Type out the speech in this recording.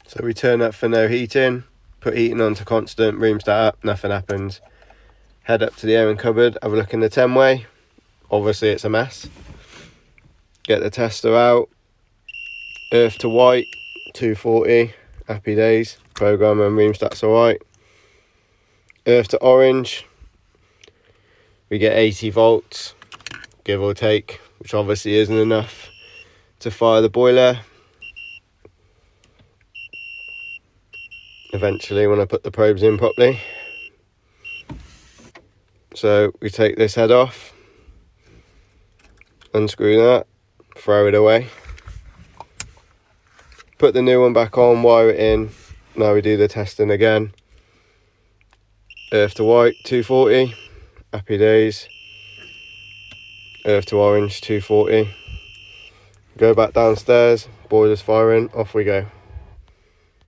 So we turn up for no heating, put heating on to constant, room start up, nothing happens. Head up to the airing cupboard, have a look in the 10-way. Obviously it's a mess. Get the tester out, earth to white, 240, happy days. Program and room start's alright. Earth to orange, we get 80 volts, give or take, which obviously isn't enough to fire the boiler. Eventually when I put the probes in properly. So we take this head off, unscrew that, throw it away, put the new one back on, wire it in. Now we do the testing again. Earth to white, 240, happy days. Earth to orange, 240. Go back downstairs, boiler's firing, off we go.